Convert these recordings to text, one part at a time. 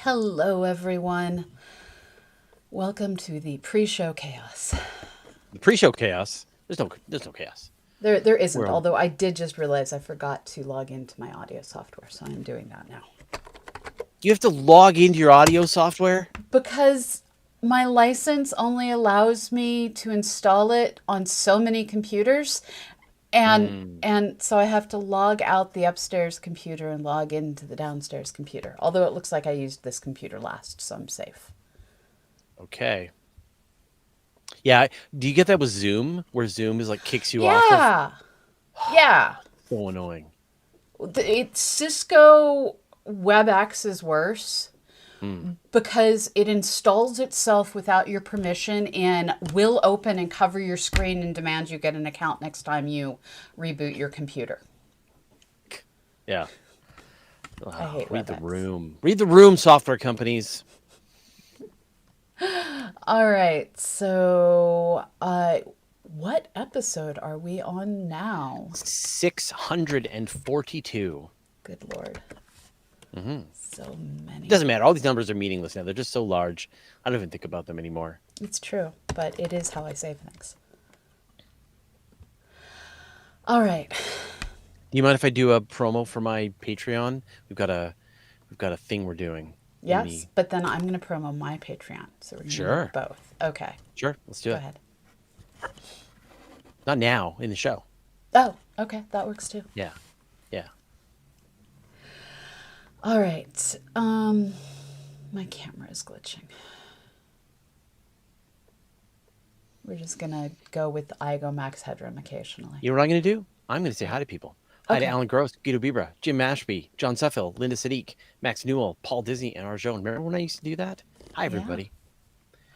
Hello, everyone. Welcome to the pre-show chaos. The pre-show chaos. There's no chaos. There isn't, although I did just realize I forgot to log into my audio software, so I'm doing that now. You have to log into your audio software? Because my license only allows me to install it on so many computers, and so I have to log out the upstairs computer and log into the downstairs computer. Although it looks like I used this computer last, so I'm safe. Okay. Yeah. Do you get that with Zoom, where Zoom is like kicks you off? Yeah. So annoying. Cisco WebEx is worse because it installs itself without your permission and will open and cover your screen and demand you get an account next time you reboot your computer. Yeah. I hate Read WebEx. the room. Read the room, software companies. All right. So, what episode are we on now? 642. Good Lord. So many. It doesn't matter. All these numbers are meaningless now. They're just so large. I don't even think about them anymore. It's true, but it is how I save things. All right. Do you mind if I do a promo for my Patreon? We've got a thing we're doing. Yes, but then I'm going to promo my Patreon, so we're going to do both. Okay. Sure, let's do it. Go ahead. Not now, in the show. Oh, okay. That works too. Yeah. All right. My camera is glitching. We're just going to go with I go max headroom occasionally. You know what I'm going to do? I'm going to say hi to people. Hi to Alan Gross, Guido Bibra, Jim Mashby, John Seffill, Linda Sadiq, Max Newell, Paul Disney, and Arjone. Remember when I used to do that? Hi, everybody.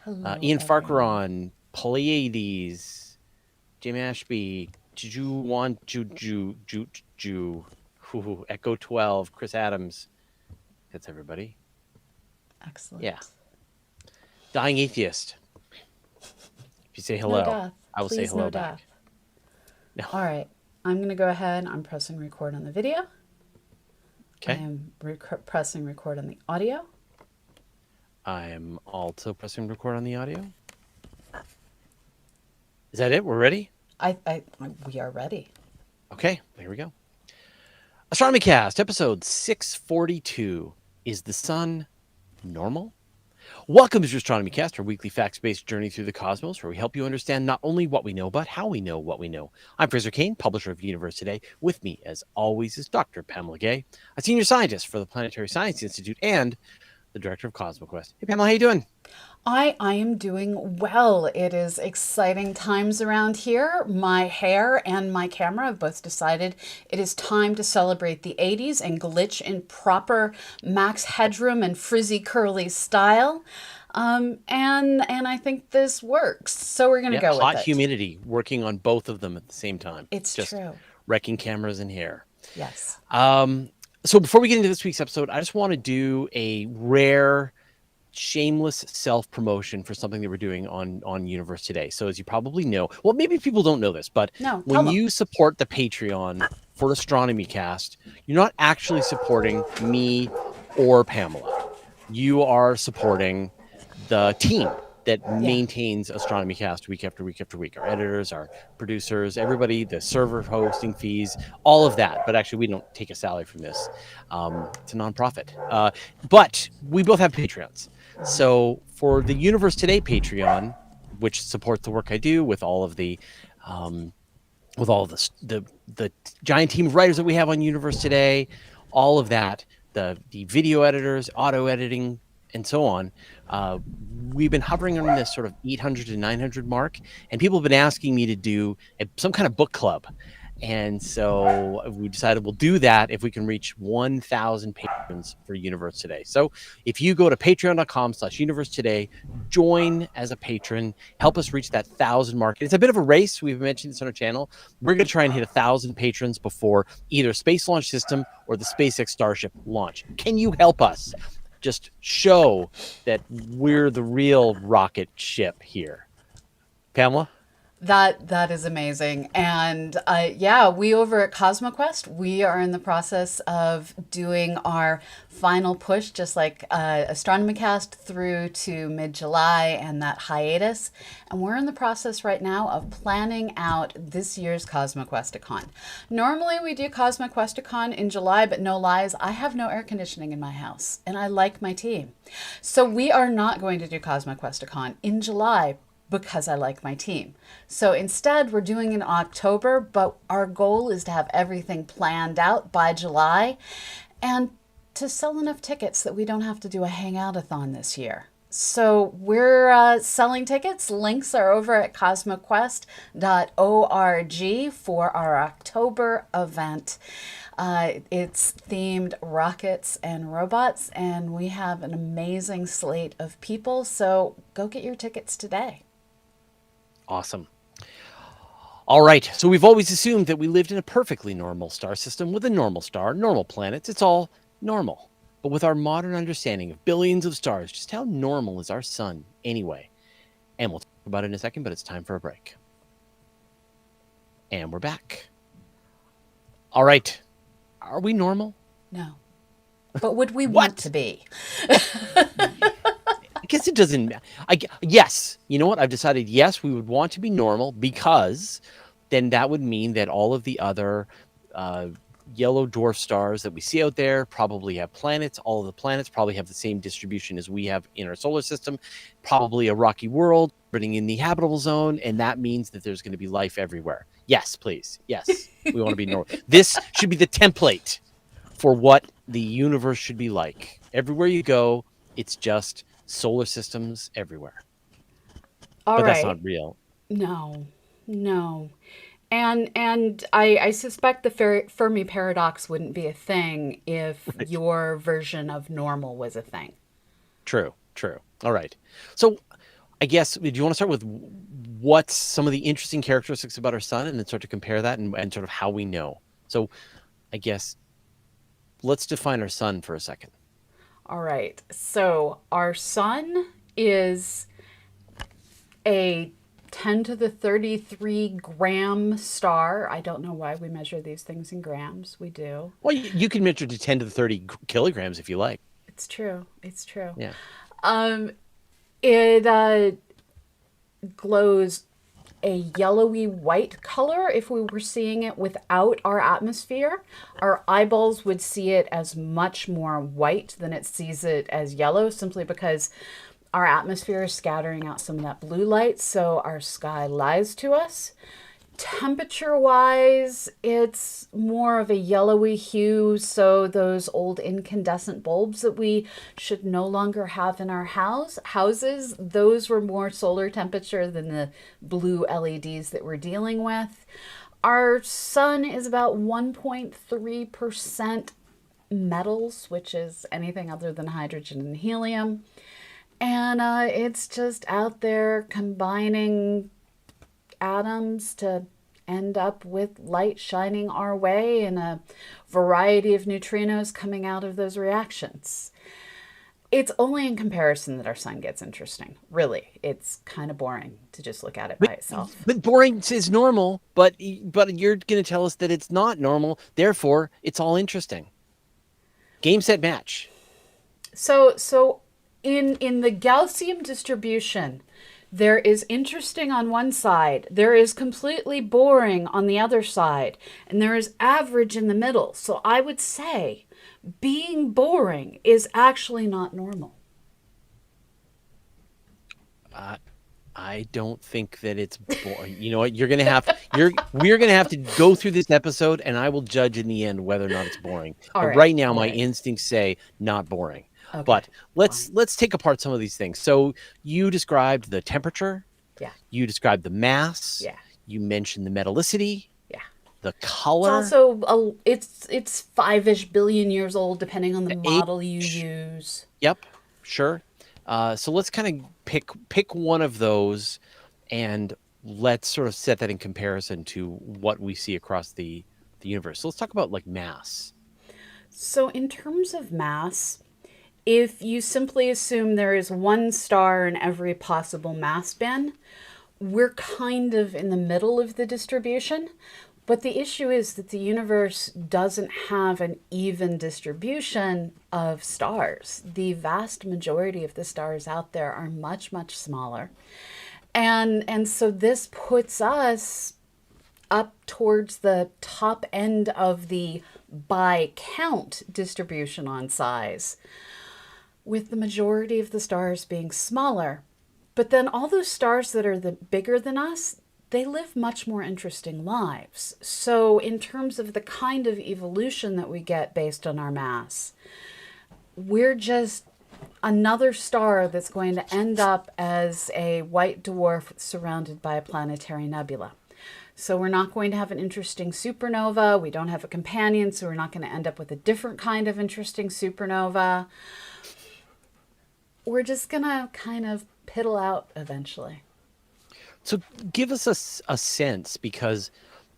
Hello, Ian Farquharon, Pleiades, Jim Ashby, Juwan Ju, Echo 12, Chris Adams. That's everybody. Excellent. Yeah. Dying Atheist. If you say hello, no death. I will Please, say hello no back. Death. No. All right. I'm going to go ahead. I'm pressing record on the video. Okay. I am pressing record on the audio. I am also pressing record on the audio. Is that it? We're ready? We are ready. Okay, here we go. Astronomy Cast, episode 642. Is the sun normal? Welcome to Astronomy Cast, our weekly facts-based journey through the cosmos, where we help you understand not only what we know, but how we know what we know. I'm Fraser Cain, publisher of Universe Today. With me, as always, is Dr. Pamela Gay, a senior scientist for the Planetary Science Institute and the director of CosmoQuest. Hey, Pamela, how you doing? I am doing well. It is exciting times around here. My hair and my camera have both decided it is time to celebrate the 80s and glitch in proper max headroom and frizzy curly style. And I think this works. So we're going to go with it. Hot humidity, working on both of them at the same time. It's just true. Wrecking cameras and hair. Yes. So before we get into this week's episode, I just want to do a rare, shameless self-promotion for something that we're doing on Universe Today. So as you probably know, well, maybe people don't know this, but when you support the Patreon for Astronomy Cast, you're not actually supporting me or Pamela. You are supporting the team that maintains Astronomy Cast week after week after week. Our editors, our producers, everybody, the server hosting fees, all of that. But actually, we don't take a salary from this. It's a nonprofit. But we both have Patreons. So for the Universe Today Patreon, which supports the work I do with all of the giant team of writers that we have on Universe Today, all of that, the video editors, auto editing, and so on, we've been hovering on this sort of 800 to 900 mark, and people have been asking me to do some kind of book club. And so we decided we'll do that if we can reach 1,000 patrons for Universe Today. So if you go to patreon.com/Universe Today, join as a patron, help us reach that 1,000 mark. It's a bit of a race. We've mentioned this on our channel. We're going to try and hit 1,000 patrons before either Space Launch System or the SpaceX Starship launch. Can you help us? Just show that we're the real rocket ship here. Pamela? That is amazing. And yeah, we over at CosmoQuest, we are in the process of doing our final push, just like Astronomy Cast through to mid-July and that hiatus. And we're in the process right now of planning out this year's CosmoQuesticon. Normally we do CosmoQuesticon in July, but no lies, I have no air conditioning in my house and I like my team. So we are not going to do CosmoQuesticon in July because I like my team. So instead, we're doing it in October, but our goal is to have everything planned out by July and to sell enough tickets that we don't have to do a hangout-a-thon this year. So we're selling tickets. Links are over at cosmoquest.org for our October event. It's themed rockets and robots, and we have an amazing slate of people. So go get your tickets today. Awesome. All right. So we've always assumed that we lived in a perfectly normal star system with a normal star, normal planets. It's all normal. But with our modern understanding of billions of stars, just how normal is our sun anyway? And we'll talk about it in a second, but it's time for a break. And we're back. All right. Are we normal? No. But would we want to be? I guess it doesn't. Yes. You know what? I've decided, yes, we would want to be normal because then that would mean that all of the other yellow dwarf stars that we see out there probably have planets. All of the planets probably have the same distribution as we have in our solar system, probably a rocky world, bringing in the habitable zone. And that means that there's going to be life everywhere. Yes, please. Yes. We want to be normal. This should be the template for what the universe should be like. Everywhere you go, it's just solar systems everywhere. But that's not real. No. And I suspect the Fermi paradox wouldn't be a thing if your version of normal was a thing. True. All right. So I guess, do you want to start with what's some of the interesting characteristics about our sun and then sort of compare that and sort of how we know? So I guess let's define our sun for a second. All right. So our sun is a 10 to the 33 gram star. I don't know why we measure these things in grams. We do. Well, you can measure to 10 to the 30 kilograms if you like. It's true. Yeah. It glows a yellowy white color. If we were seeing it without our atmosphere, our eyeballs would see it as much more white than it sees it as yellow, simply because our atmosphere is scattering out some of that blue light, so our sky lies to us. Temperature-wise, it's more of a yellowy hue, so those old incandescent bulbs that we should no longer have in our houses, those were more solar temperature than the blue LEDs that we're dealing with. Our sun is about 1.3% metals, which is anything other than hydrogen and helium. And it's just out there combining atoms to end up with light shining our way and a variety of neutrinos coming out of those reactions. It's only in comparison that our sun gets interesting. Really, it's kind of boring to just look at it by itself. But boring is normal, but you're going to tell us that it's not normal. Therefore, it's all interesting. Game, set, match. So in the Gaussian distribution, there is interesting on one side, there is completely boring on the other side, and there is average in the middle. So I would say being boring is actually not normal. I don't think that it's boring. You know what? We're gonna have to go through this episode, and I will judge in the end whether or not it's boring. Right now, my instincts say not boring. Okay. But let's take apart some of these things. So you described the temperature. Yeah. You described the mass. Yeah. You mentioned the metallicity. Yeah. The color. It's also it's 5-ish billion years old, depending on the model you use. Yep. Sure. So let's kind of pick one of those, and let's sort of set that in comparison to what we see across the universe. So let's talk about like mass. So in terms of mass, if you simply assume there is one star in every possible mass bin, we're kind of in the middle of the distribution. But the issue is that the universe doesn't have an even distribution of stars. The vast majority of the stars out there are much, much smaller. And so this puts us up towards the top end of the by count distribution on size, with the majority of the stars being smaller. But then all those stars that are bigger than us, they live much more interesting lives. So in terms of the kind of evolution that we get based on our mass, we're just another star that's going to end up as a white dwarf surrounded by a planetary nebula. So we're not going to have an interesting supernova. We don't have a companion, so we're not going to end up with a different kind of interesting supernova. We're just going to kind of piddle out eventually. So give us a sense, because,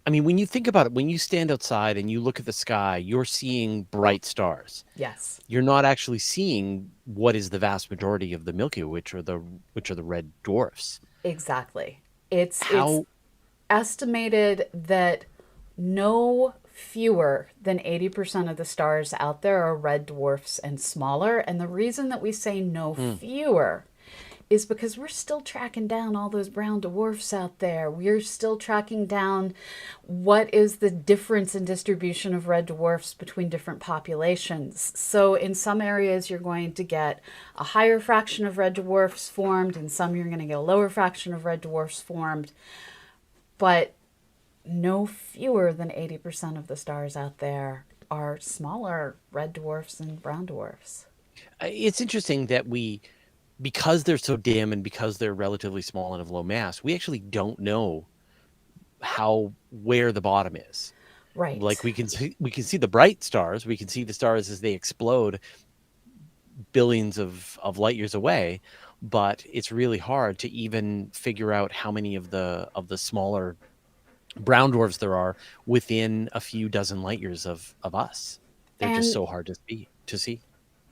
I mean, when you think about it, when you stand outside and you look at the sky, you're seeing bright stars. Yes. You're not actually seeing what is the vast majority of the Milky Way, which are the red dwarfs. Exactly. It's How estimated that no fewer than 80% of the stars out there are red dwarfs and smaller. And the reason that we say no fewer is because we're still tracking down all those brown dwarfs out there. We're still tracking down what is the difference in distribution of red dwarfs between different populations. So in some areas, you're going to get a higher fraction of red dwarfs formed. In some, you're going to get a lower fraction of red dwarfs formed. But no fewer than 80% of the stars out there are smaller red dwarfs and brown dwarfs. it's interesting that because they're so dim and because they're relatively small and of low mass, we actually don't know where the bottom is. Right. Like we can see the bright stars, we can see the stars as they explode billions of light years away, but it's really hard to even figure out how many of the smaller brown dwarfs there are within a few dozen light years of us. They're just so hard to see.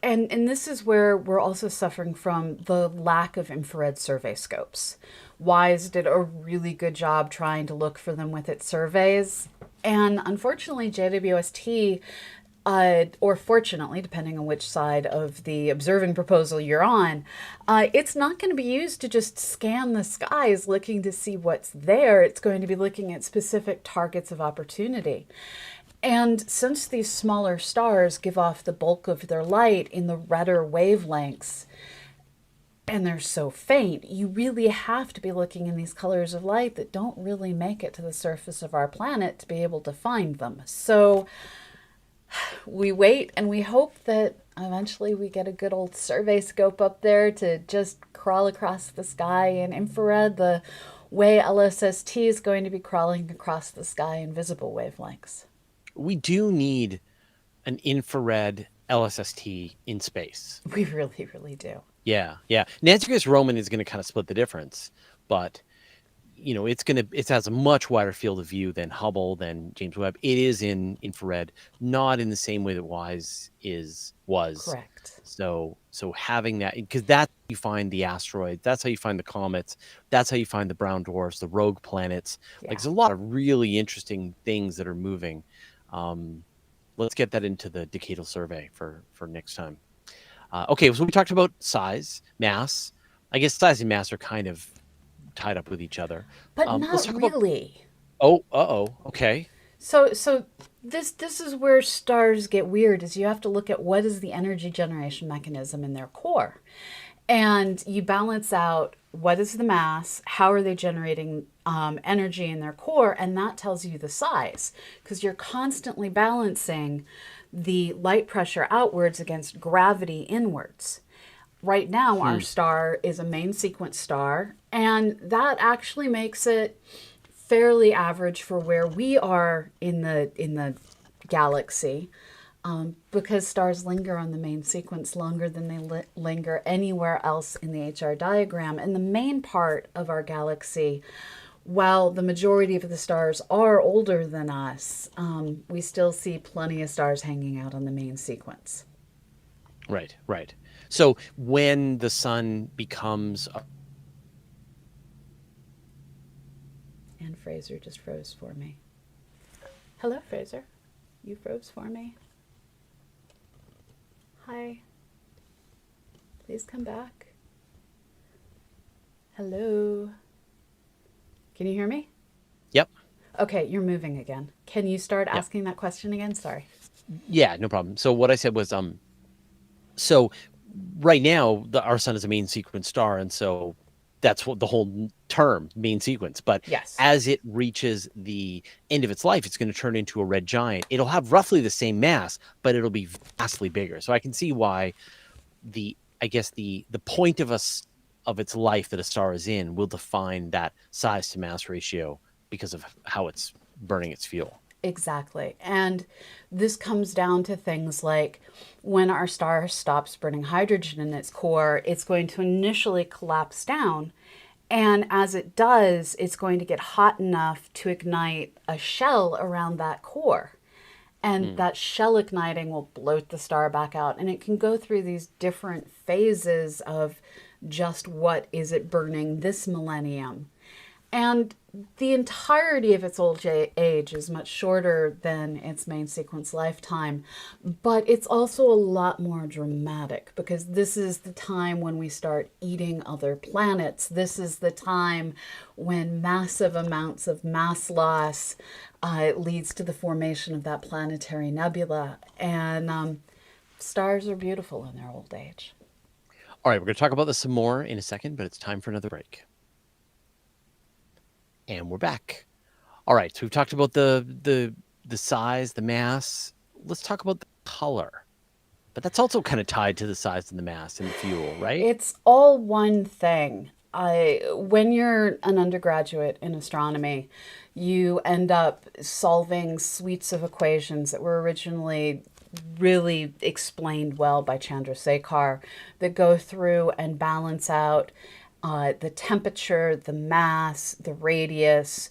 And this is where we're also suffering from the lack of infrared survey scopes. WISE did a really good job trying to look for them with its surveys. And unfortunately, JWST, or fortunately, depending on which side of the observing proposal you're on, it's not going to be used to just scan the skies looking to see what's there. It's going to be looking at specific targets of opportunity. And since these smaller stars give off the bulk of their light in the redder wavelengths, and they're so faint, you really have to be looking in these colors of light that don't really make it to the surface of our planet to be able to find them. So we wait and we hope that eventually we get a good old survey scope up there to just crawl across the sky in infrared the way LSST is going to be crawling across the sky in visible wavelengths. We do need an infrared LSST in space. We really, really do. Yeah. Nancy Grace Roman is going to kind of split the difference, but it has a much wider field of view than Hubble, than James Webb. It is in infrared, not in the same way that WISE was. Correct. So having that, because that's how you find the asteroids, that's how you find the comets, that's how you find the brown dwarfs, the rogue planets. Yeah. Like, there's a lot of really interesting things that are moving. Let's get that into the decadal survey for next time. Okay, so we talked about size, mass. I guess size and mass are kind of tied up with each other, but not really. Okay. So this is where stars get weird. Is you have to look at what is the energy generation mechanism in their core, and you balance out what is the mass, how are they generating energy in their core, and that tells you the size, because you're constantly balancing the light pressure outwards against gravity inwards. Right now, our star is a main sequence star, and that actually makes it fairly average for where we are in the galaxy, because stars linger on the main sequence longer than they linger anywhere else in the HR diagram. And the main part of our galaxy, while the majority of the stars are older than us, we still see plenty of stars hanging out on the main sequence. Right. So when the sun becomes And Fraser just froze for me. Hello, Fraser. You froze for me. Hi. Please come back. Hello. Can you hear me? Yep. Okay, you're moving again. Can you start asking that question again? Sorry. Yeah, no problem. So what I said was, so right now our sun is a main sequence star, and so that's what the whole term main sequence. But Yes. as it reaches the end of its life, it's going to turn into a red giant. It'll have roughly the same mass, but it'll be vastly bigger. So I can see why the point of its life that a star is in will define that size to mass ratio because of how it's burning its fuel. Exactly. And this comes down to things like when our star stops burning hydrogen in its core, it's going to initially collapse down. And as it does, it's going to get hot enough to ignite a shell around that core. And that shell igniting will bloat the star back out. And it can go through these different phases of just what is it burning this millennium. And the entirety of its old age is much shorter than its main sequence lifetime, but it's also a lot more dramatic because this is the time when we start eating other planets. This is the time when massive amounts of mass loss leads to the formation of that planetary nebula. And stars are beautiful in their old age. All right, we're going to talk about this some more in a second, but it's time for another break. And we're back. All right, so we've talked about the size, the mass. Let's talk about the color. But that's also kind of tied to the size and the mass and the fuel, right? It's all one thing. When you're an undergraduate in astronomy, you end up solving suites of equations that were originally really explained well by Chandrasekhar that go through and balance out the temperature, the mass, the radius,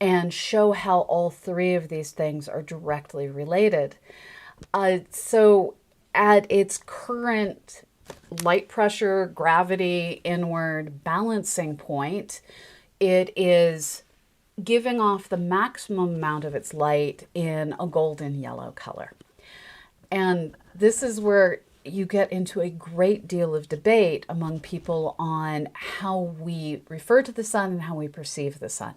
and show how all three of these things are directly related. So at its current light pressure, gravity, inward balancing point, it is giving off the maximum amount of its light in a golden yellow color. And this is where you get into a great deal of debate among people on how we refer to the sun and how we perceive the sun.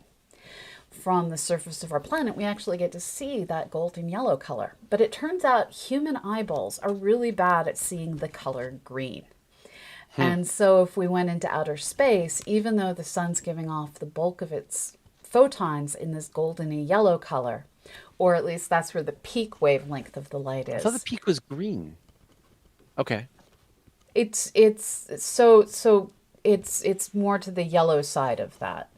From the surface of our planet, we actually get to see that golden yellow color. But it turns out human eyeballs are really bad at seeing the color green. And so if we went into outer space, even though the sun's giving off the bulk of its photons in this goldeny yellow color, or at least that's where the peak wavelength of the light is. I thought the peak was green. Okay. It's more to the yellow side of that.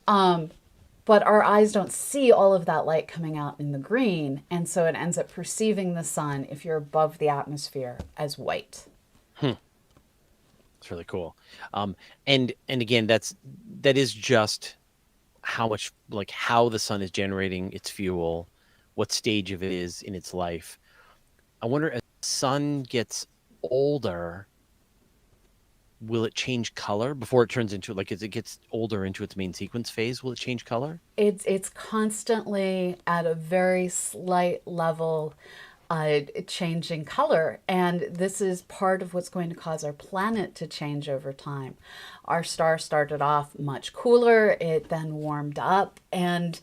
But our eyes don't see all of that light coming out in the green, and so it ends up perceiving the sun, if you're above the atmosphere, as white. It's really cool. And again, that is just how much, like, how the sun is generating its fuel, what stage of it is in its life. I wonder, as the sun gets older, will it change color before it turns into, like, as it gets older into its main sequence phase, will it change color? It's constantly at a very slight level changing color. And this is part of what's going to cause our planet to change over time. Our star started off much cooler, it then warmed up, and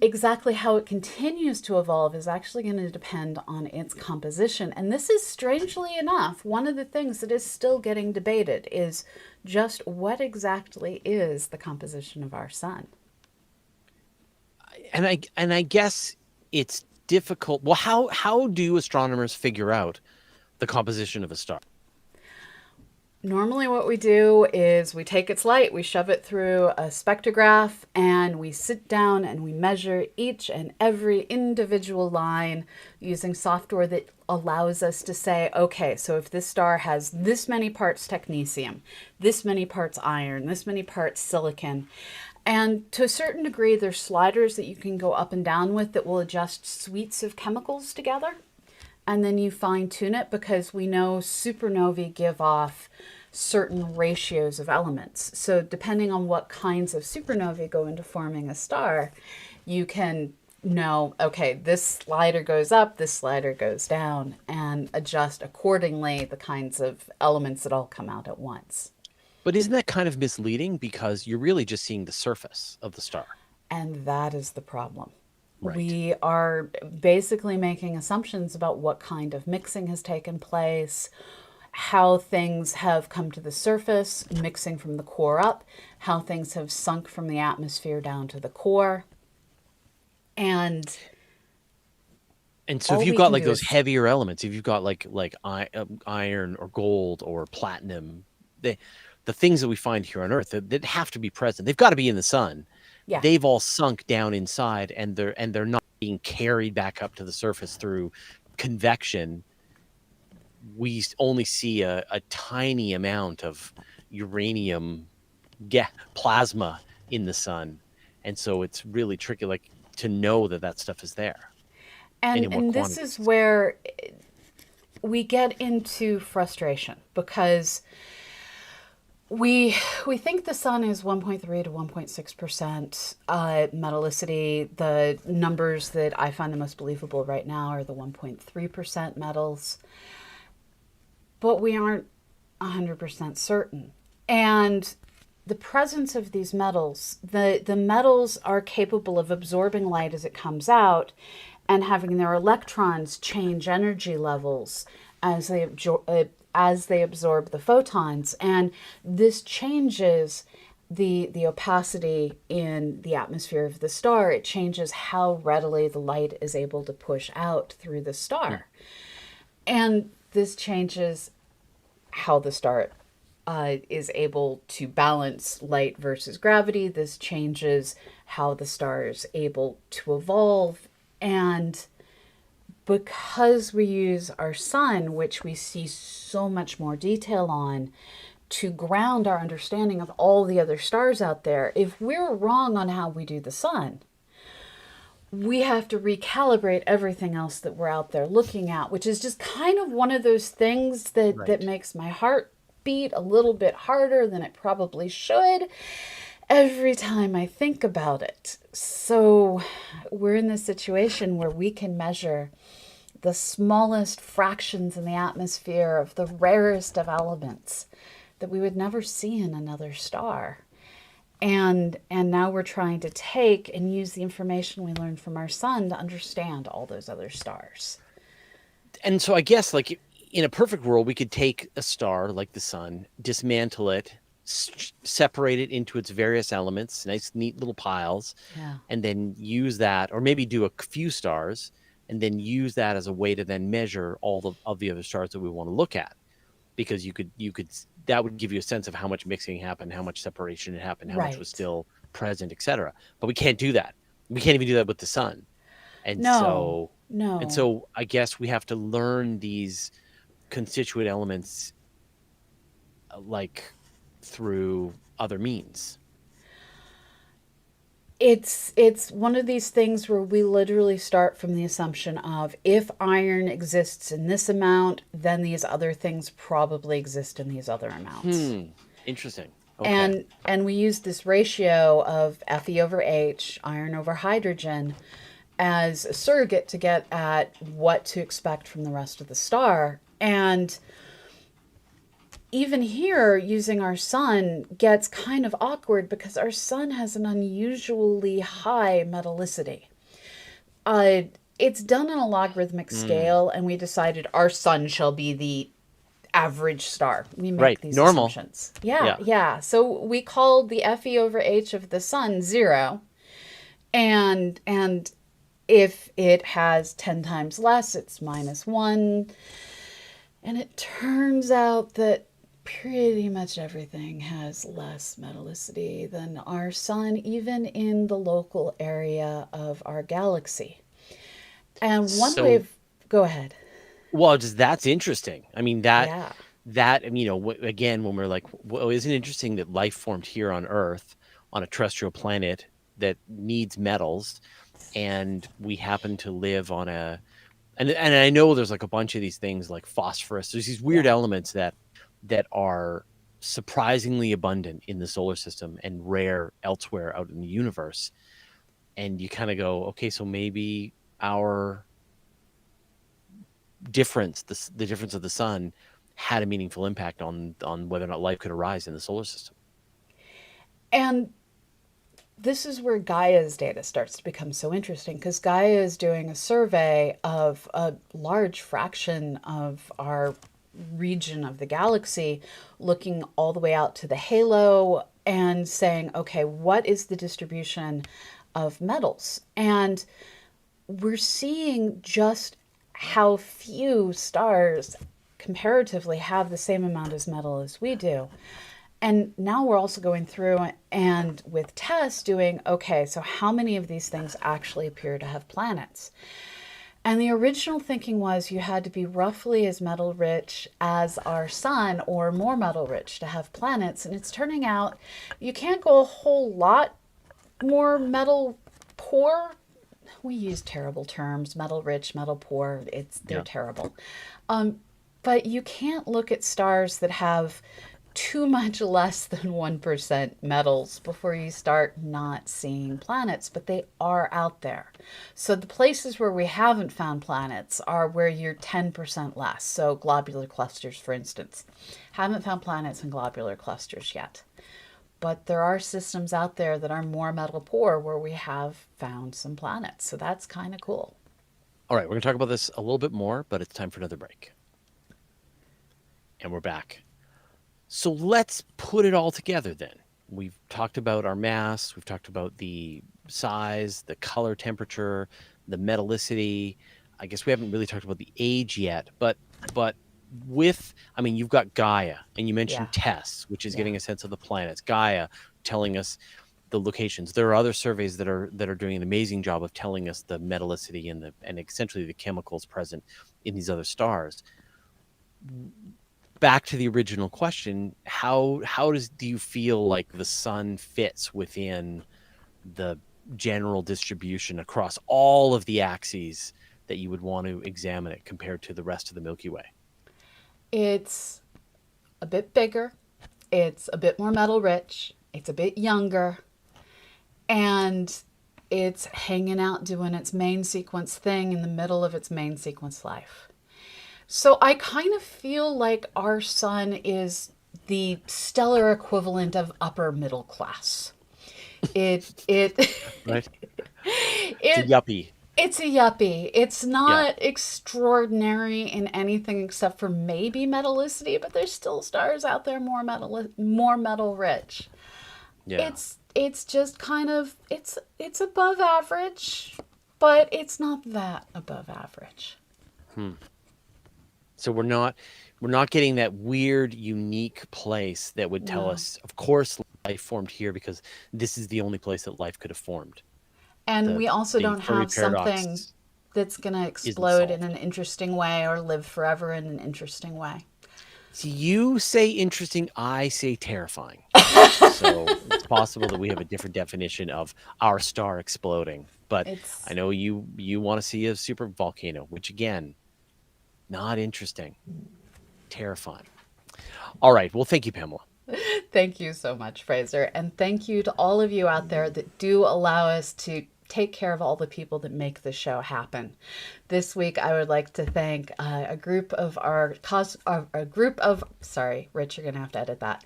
exactly how it continues to evolve is actually going to depend on its composition. And this is, strangely enough, one of the things that is still getting debated is just what exactly is the composition of our sun. And I guess it's difficult. Well, how do astronomers figure out the composition of a star? Normally what we do is we take its light, we shove it through a spectrograph, and we sit down and we measure each and every individual line using software that allows us to say, okay, so if this star has this many parts technetium, this many parts iron, this many parts silicon, and to a certain degree, there's sliders that you can go up and down with that will adjust suites of chemicals together. And then you fine tune it, because we know supernovae give off certain ratios of elements. So depending on what kinds of supernovae go into forming a star, you can know, okay, this slider goes up, this slider goes down, and adjust accordingly the kinds of elements that all come out at once. But isn't that kind of misleading because you're really just seeing the surface of the star? And that is the problem. Right. We are basically making assumptions about what kind of mixing has taken place, how things have come to the surface, mixing from the core up, how things have sunk from the atmosphere down to the core. And so all if you've we got can like do those is, heavier elements, if you've got iron or gold or platinum, the things that we find here on Earth that have to be present, they've got to be in the sun. yeah. They've all sunk down inside, and they're not being carried back up to the surface through convection. We only see a tiny amount of uranium plasma in the sun, and so it's really tricky, like, to know that stuff is there and in what And this is quantities. where we get into frustration because we think the sun is 1.3 to 1.6% metallicity. The numbers that I find the most believable right now are the 1.3% metals, but we aren't 100% certain. And the presence of these metals, the metals are capable of absorbing light as it comes out and having their electrons change energy levels as they absorb the photons. And this changes the opacity in the atmosphere of the star. It changes how readily the light is able to push out through the star. And this changes how the star is able to balance light versus gravity. This changes how the star is able to evolve. And because we use our sun, which we see so much more detail on, to ground our understanding of all the other stars out there, if we're wrong on how we do the sun, we have to recalibrate everything else that we're out there looking at, which is just kind of one of those things that Right. makes my heart beat a little bit harder than it probably should every time I think about it. So we're in this situation where we can measure the smallest fractions in the atmosphere of the rarest of elements that we would never see in another star. And now we're trying to take and use the information we learned from our sun to understand all those other stars. And so I guess, like, in a perfect world, we could take a star like the sun, dismantle it, separate it into its various elements, nice, neat little piles, Yeah. and then use that, or maybe do a few stars, and then use that as a way to then measure all of the other stars that we want to look at. Because you could that would give you a sense of how much mixing happened, how much separation had happened, how much was Right. still present, etc. But we can't do that. We can't even do that with the sun. And No, so no. I guess we have to learn these constituent elements, like, through other means. It's one of these things where we literally start from the assumption of if iron exists in this amount, then these other things probably exist in these other amounts. Interesting. Okay. And we use this ratio of Fe over H, iron over hydrogen, as a surrogate to get at what to expect from the rest of the star. And even here, using our sun gets kind of awkward because our sun has an unusually high metallicity. It's done on a logarithmic scale, and we decided our sun shall be the average star. We make Right. these Normal. assumptions. Yeah, Yeah. yeah. So we called the Fe over H of the sun 0, and if it has 10 times less, it's -1. And it turns out that pretty much everything has less metallicity than our sun, even in the local area of our galaxy. And one way So, of, go ahead. well, just that's interesting. I mean, Yeah. again, when we're like, well, isn't it interesting that life formed here on Earth, on a terrestrial planet that needs metals, and we happen to live on and I know there's like a bunch of these things like phosphorus. There's these weird Yeah. elements that are surprisingly abundant in the solar system and rare elsewhere out in the universe. And you kind of go, okay, so maybe our difference, the difference of the sun, had a meaningful impact on whether or not life could arise in the solar system. And this is where Gaia's data starts to become so interesting, because Gaia is doing a survey of a large fraction of our region of the galaxy, looking all the way out to the halo and saying, okay, what is the distribution of metals? And we're seeing just how few stars comparatively have the same amount of metal as we do. And now we're also going through and with tests doing, okay, so how many of these things actually appear to have planets? And the original thinking was you had to be roughly as metal rich as our sun or more metal rich to have planets. And it's turning out you can't go a whole lot more metal poor. We use terrible terms, metal rich, metal poor. They're terrible. But you can't look at stars that have too much less than 1% metals before you start not seeing planets, but they are out there. So the places where we haven't found planets are where you're 10% less. So globular clusters, for instance, haven't found planets in globular clusters yet. But there are systems out there that are more metal poor where we have found some planets. So that's kind of cool. All right, we're going to talk about this a little bit more, but it's time for another break. And we're back. So let's put it all together then. We've talked about our mass, we've talked about the size, the color temperature, the metallicity. I guess we haven't really talked about the age yet, but you've got Gaia, and you mentioned TESS, which is getting a sense of the planets. Gaia telling us the locations. There are other surveys that are doing an amazing job of telling us the metallicity and essentially the chemicals present in these other stars. Back to the original question, how do you feel like the sun fits within the general distribution across all of the axes that you would want to examine it compared to the rest of the Milky Way? It's a bit bigger, it's a bit more metal rich, it's a bit younger, and it's hanging out doing its main sequence thing in the middle of its main sequence life. So I kind of feel like our sun is the stellar equivalent of upper middle class. Right. It's a yuppie. It's a yuppie. It's not extraordinary in anything except for maybe metallicity, but there's still stars out there more metal rich. Yeah. It's just kind of it's above average, but it's not that above average. So we're not getting that weird, unique place that would tell us, of course, life formed here because this is the only place that life could have formed. And we also don't have something that's going to explode in an interesting way or live forever in an interesting way. So you say interesting, I say terrifying. So it's possible that we have a different definition of our star exploding. But I know you want to see a super volcano, which again, not interesting. Terrifying. All right. Well, thank you, Pamela. Thank you so much, Fraser. And thank you to all of you out there that do allow us to take care of all the people that make the show happen. This week, I would like to thank sorry, Rich, you're going to have to edit that.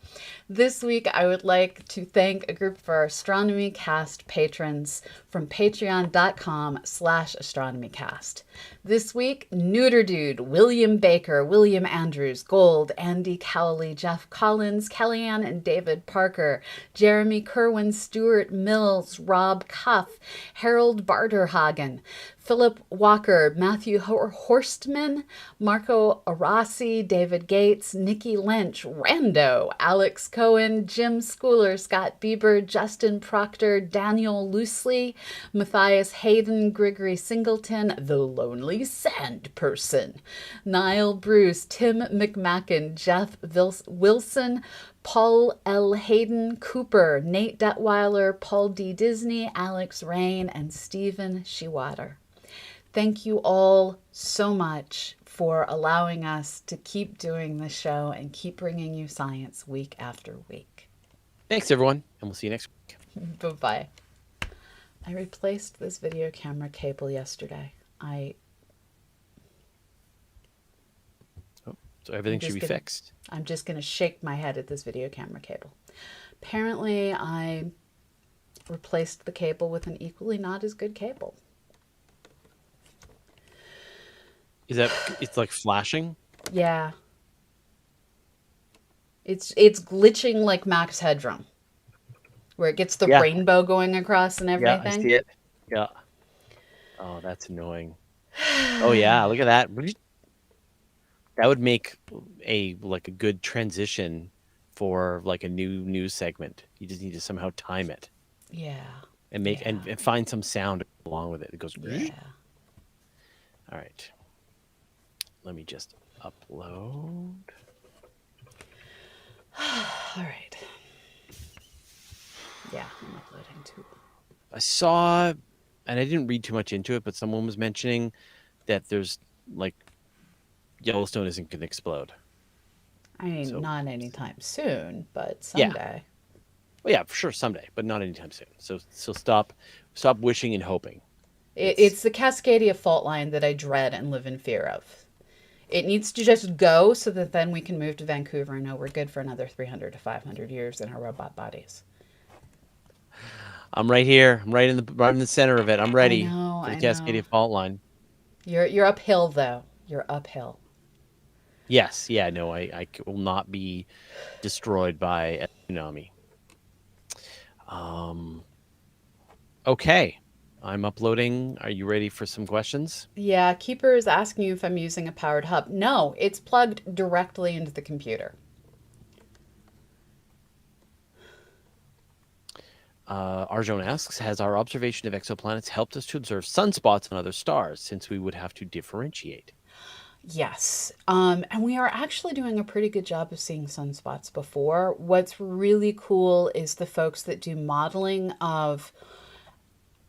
This week, I would like to thank a group of our Astronomy Cast patrons from patreon.com/astronomycast. This week, Neuter Dude, William Baker, William Andrews, Gold, Andy Cowley, Jeff Collins, Kellyanne and David Parker, Jeremy Kerwin, Stuart Mills, Rob Cuff, Harold Barterhagen, Philip Walker, Matthew Horstman, Marco Arasi, David Gates, Nikki Lynch, Rando, Alex Cohen, Jim Schooler, Scott Bieber, Justin Proctor, Daniel Loosely, Matthias Hayden, Gregory Singleton, The Lonely Sand Person, Niall Bruce, Tim McMacken, Jeff Wilson, Paul L. Hayden, Cooper, Nate Detweiler, Paul D. Disney, Alex Rain, and Stephen Shewater. Thank you all so much for allowing us to keep doing the show and keep bringing you science week after week. Thanks, everyone, and we'll see you next week. Bye-bye. I replaced this video camera cable yesterday. So everything should be fixed. I'm just going to shake my head at this video camera cable. Apparently, I replaced the cable with an equally not as good cable. It's like flashing? Yeah. It's glitching like Max Headroom, where it gets the rainbow going across and everything. Yeah, I see it. Yeah. Oh, that's annoying. Oh yeah, look at that. That would make a good transition for like a new news segment. You just need to somehow time it. Yeah. And make and find some sound along with it. It goes. Yeah. All right. Let me just upload. All right. Yeah, I'm uploading too. I saw, and I didn't read too much into it, but someone was mentioning that there's like Yellowstone isn't going to explode. I mean, not anytime soon, but someday. Well, yeah, for sure, someday, but not anytime soon. So stop wishing and hoping. It's the Cascadia fault line that I dread and live in fear of. It needs to just go so that then we can move to Vancouver and know we're good for another 300 to 500 years in our robot bodies. I'm right here. I'm right in the center of it. I'm ready for the Cascadia fault line. You're uphill though. You're uphill. Yes. Yeah. No. I will not be destroyed by a tsunami. Okay. I'm uploading. Are you ready for some questions? Yeah. Keeper is asking you if I'm using a powered hub. No, it's plugged directly into the computer. Arjun asks, has our observation of exoplanets helped us to observe sunspots on other stars, since we would have to differentiate? Yes. And we are actually doing a pretty good job of seeing sunspots before. What's really cool is the folks that do modeling of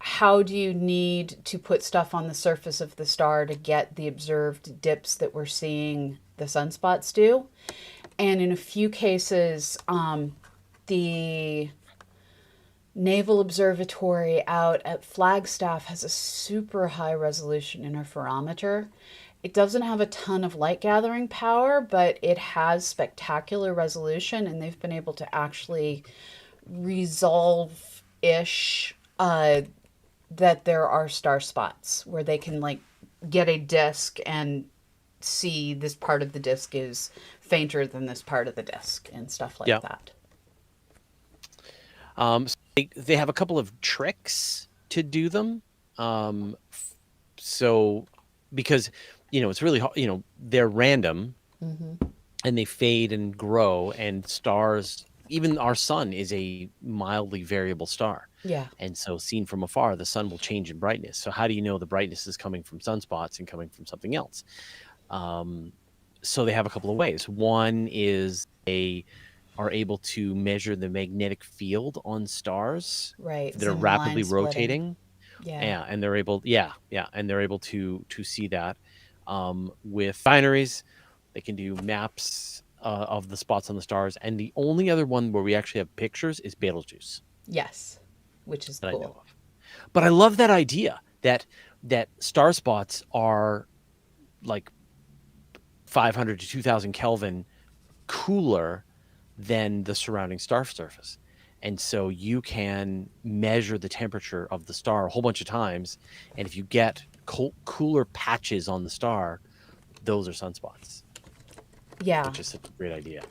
how do you need to put stuff on the surface of the star to get the observed dips that we're seeing the sunspots do. And in a few cases, the Naval Observatory out at Flagstaff has a super high resolution interferometer. It doesn't have a ton of light gathering power, but it has spectacular resolution, and they've been able to actually resolve-ish that there are star spots where they can like get a disk and see this part of the disk is fainter than this part of the disk and stuff like that. So they have a couple of tricks to do them. So because it's really hard, they're random and they fade and grow, and stars, even our sun is a mildly variable star. Yeah. And so seen from afar, the sun will change in brightness. So how do you know the brightness is coming from sunspots and coming from something else? So they have a couple of ways. One is they are able to measure the magnetic field on stars that are rapidly rotating. Yeah. And they're able, and they're able to see that. With binaries, they can do maps of the spots on the stars. And the only other one where we actually have pictures is Betelgeuse. Yes, which is cool. I know of. But I love that idea that star spots are like 500 to 2000 Kelvin cooler than the surrounding star surface. And so you can measure the temperature of the star a whole bunch of times. And if you get cooler patches on the star, those are sunspots. Yeah. Which is such a great idea.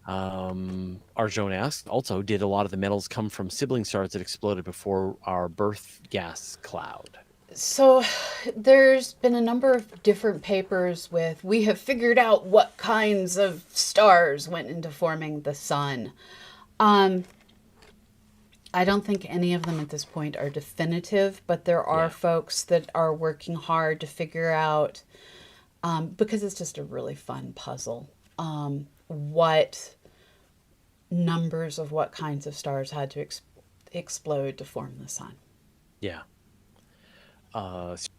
Arjun asked, also, did a lot of the metals come from sibling stars that exploded before our birth gas cloud? So there's been a number of different papers with, we have figured out what kinds of stars went into forming the sun. I don't think any of them at this point are definitive, but there are folks that are working hard to figure out, because it's just a really fun puzzle, what numbers of what kinds of stars had to explode to form the sun. Yeah.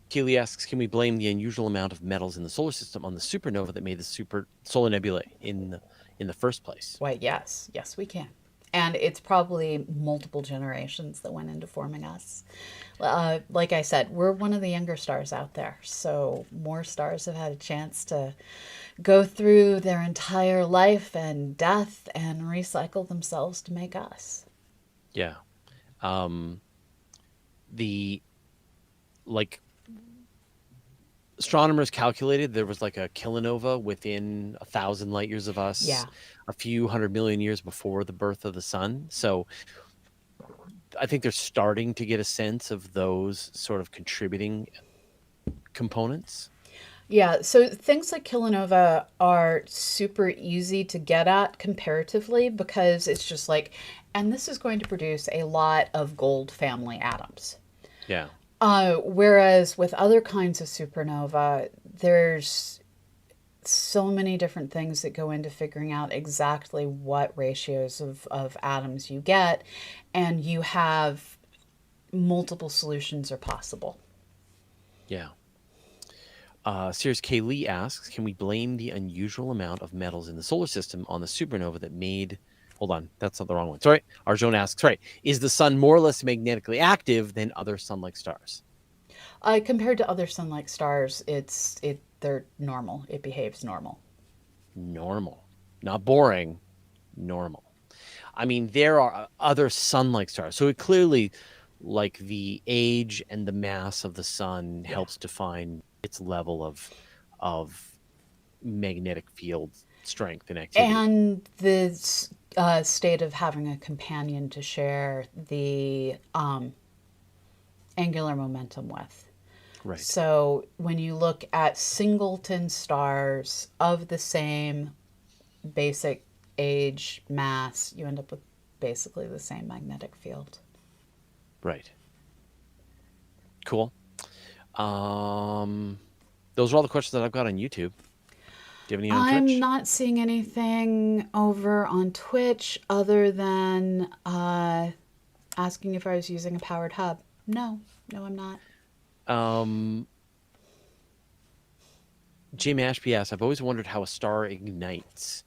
Keely asks, can we blame the unusual amount of metals in the solar system on the supernova that made the solar nebula in the first place? Why, yes. Yes, we can. And it's probably multiple generations that went into forming us. Like I said, we're one of the younger stars out there. So more stars have had a chance to go through their entire life and death and recycle themselves to make us. Yeah. The like astronomers calculated there was like a kilonova within 1,000 light years of us, Yeah. a few 100 million years before the birth of the sun. So I think they're starting to get a sense of those sort of contributing components. Yeah, so things like kilonova are super easy to get at comparatively because it's just like, and this is going to produce a lot of gold family atoms. Yeah. Whereas with other kinds of supernova, there's so many different things that go into figuring out exactly what ratios of atoms you get, and you have multiple solutions are possible. Yeah. Sirius K. Lee asks, can we blame the unusual amount of metals in the solar system on the supernova that made... Hold on, that's not the wrong one. Sorry. Arjun asks, right, is the sun more or less magnetically active than other sun-like stars? Compared to other sun-like stars, they're normal. It behaves normal. Normal. Not boring. Normal. I mean, there are other sun-like stars. So it clearly, like, the age and the mass of the sun helps define its level of magnetic field strength and activity. And the state of having a companion to share the angular momentum with. Right. So when you look at singleton stars of the same basic age, mass, you end up with basically the same magnetic field. Right. Cool. Those are all the questions that I've got on YouTube. Do you have any on Twitch? I'm not seeing anything over on Twitch other than asking if I was using a powered hub. No, I'm not. Jim Ashby asks, I've always wondered how a star ignites.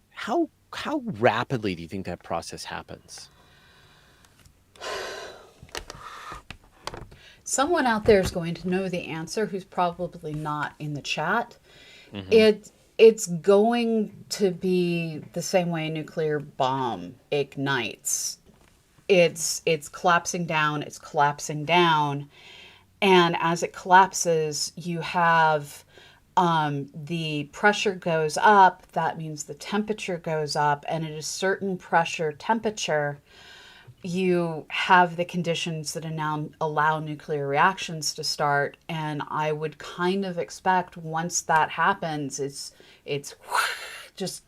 How rapidly do you think that process happens? Someone out there is going to know the answer who's probably not in the chat. Mm-hmm. It's going to be the same way a nuclear bomb ignites. It's collapsing down, and as it collapses, you have the pressure goes up. That means the temperature goes up, and at a certain pressure temperature, you have the conditions that now allow nuclear reactions to start. And I would kind of expect once that happens, it's just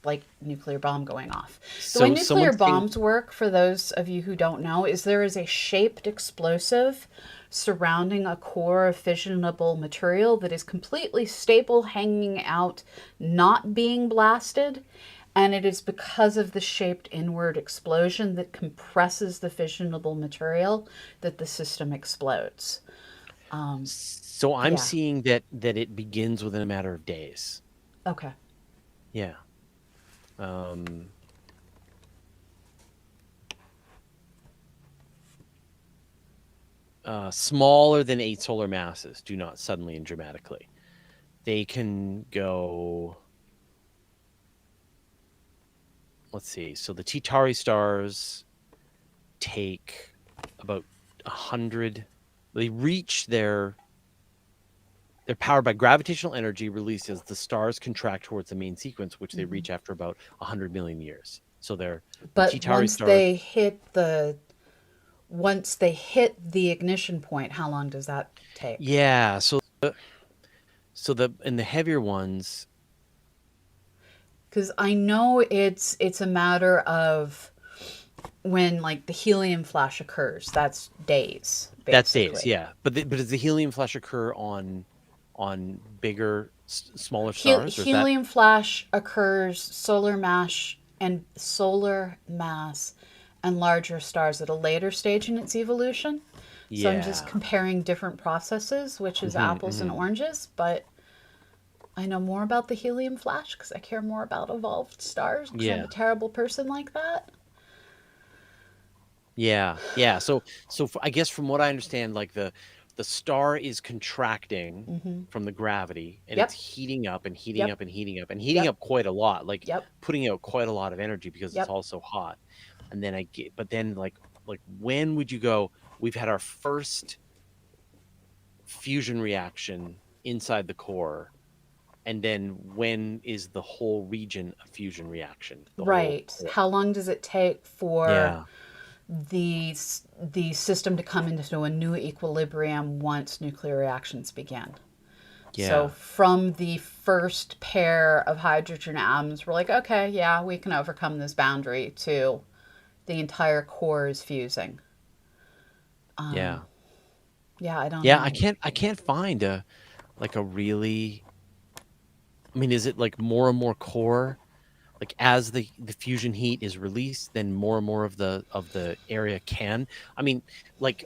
like nuclear bomb going off. So the way nuclear bombs work, for those of you who don't know, is there is a shaped explosive surrounding a core of fissionable material that is completely stable, hanging out, not being blasted. And it is because of the shaped inward explosion that compresses the fissionable material that the system explodes. So I'm seeing that it begins within a matter of days. Okay. Yeah. Smaller than 8 solar masses do not suddenly and dramatically. They can go... Let's see. So the T-Tauri stars take about 100. They reach they're powered by gravitational energy released as the stars contract towards the main sequence, which they reach after about 100 million years. So but once they hit the ignition point, how long does that take? Yeah. So in the heavier ones. Because I know it's a matter of when like the helium flash occurs. That's days. Basically. That's days, yeah. But does the helium flash occur on bigger, smaller stars? Helium flash occurs solar mass and larger stars at a later stage in its evolution. So I'm just Yeah. comparing different processes, which is apples and oranges, but I know more about the helium flash because I care more about evolved stars because I'm Yeah. a terrible person like that. Yeah. Yeah. So I guess from what I understand, like the star is contracting from the gravity, and it's Yep, heating up and heating yep, up and heating up and heating yep, up quite a lot, like yep, putting out quite a lot of energy because it's yep. all so hot. And then I get, but then like when would you go? We've had our first fusion reaction inside the core, and then when is the whole region a fusion reaction? The whole Right. core. How long does it take for Yeah. the system to come into a new equilibrium once nuclear reactions begin? So Yeah. from the first pair of hydrogen atoms, we're like, okay, yeah, we can overcome this boundary to the entire core is fusing. Yeah. Yeah, I don't Yeah, know. I can't find a like a really, I mean, is it like more and more core? Like as the fusion heat is released, then more and more of the area can. I mean, like